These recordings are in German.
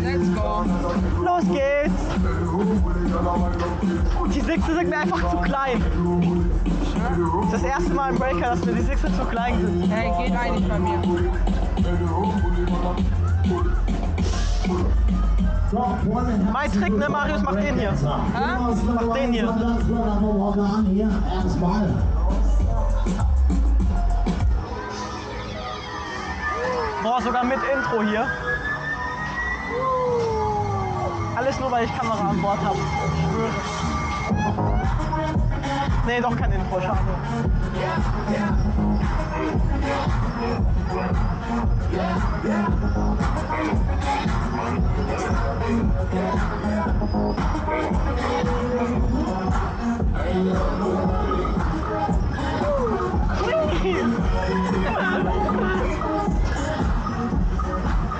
Let's go. Los geht's. Die Sichse sind mir einfach zu klein. Das erste Mal im Breaker, dass mir die Sichse zu klein sind. Hey, geht eigentlich bei mir. Mein Trick, ne, Marius, mach den hier. Mach den hier. Boah, sogar mit Intro hier. Alles nur, weil ich Kamera an Bord habe. Ich schwöre. Nee, doch kein Intro, schade.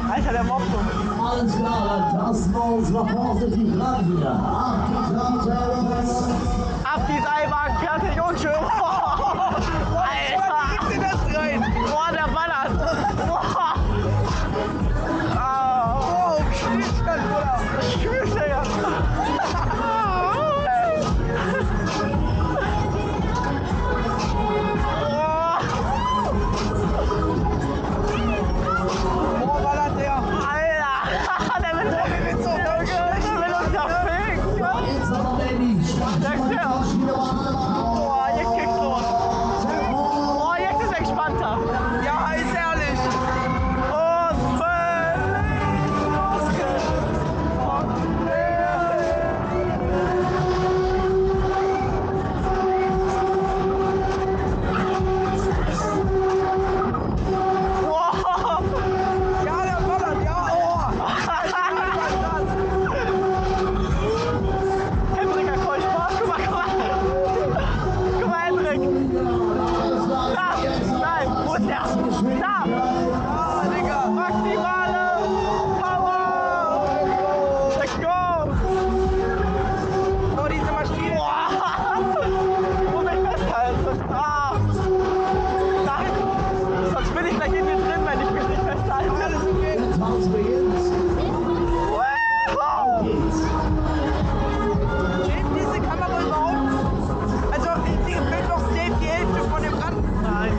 Alter, der Mob so. Alles klar, das war unsere vorsichtig ran hier. Ab die Seilbahn, fertig und schön. Alter! Gib dir das rein. Boah, der ballert. Boah. Oh, Stillstand, Bruder. Tschüss, Digga. Boah, ballert der. Alter, der will uns ja ficken. Boah, jetzt geht's los. Boah, jetzt ist entspannter. Ja, ist ehrlich. Und wow. Ja, der ballert, ja, oh. Hendrik hat voll Spaß. Guck mal. Guck mal, Hendrik. Da, nein, wo ist der? Da. Ah, Digga. Maximale Power. Let's go. Oh, diese Maschine. Boah. Muss ich festhalten. Ah. Nein. Sonst bin ich gleich in dir drin, wenn ich mich nicht festhalte. Alles okay. Wow. Steht diese Kamera überhaupt? Also, die gefällt doch safe die Hälfte von dem Rand. Nein.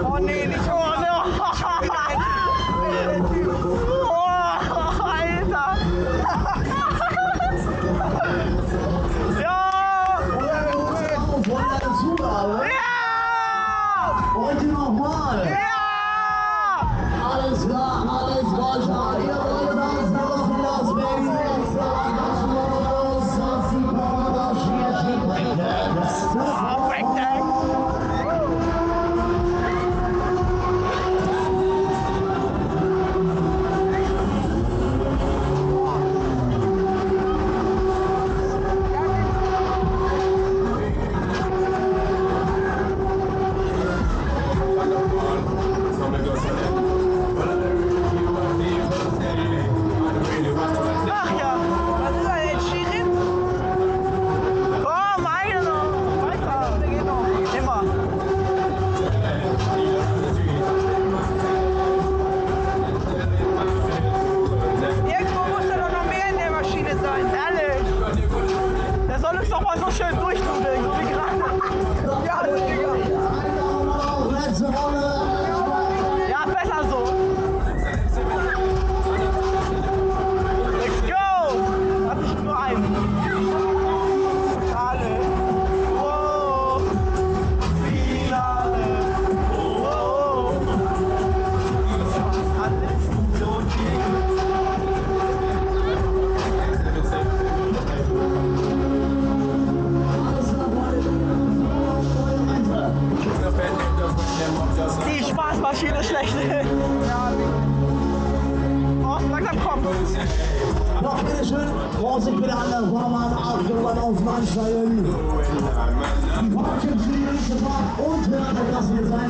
Oh, nee, nicht so. Oh, no. Oh, Alter. Ja. Ja. Heute nochmal. Ja. Alles klar, alles Roger. Ihr wollt das noch Las Vegas. Breakdance. Ach ja. Was ist das jetzt, Schirin? Komm, eine noch. Weiter. Immer. Irgendwo muss da doch noch mehr in der Maschine sein. Ehrlich. Der soll uns doch mal so schön durchnudeln, so wie gerade. Ja, Digga. Letzte Runde. Ja, besser so. Let's go. Hatte ich nur einen. Schade. Wow. Finale. Wow. Alles so die Spaßmaschine schlechthin. Ja. Oh, langsam komm. Noch bitteschön. Vorsicht bitte an der Vormann. Achtung beim Ausmannsteigen. Die Parken für die nächste Fahrt unter der Klasse sein.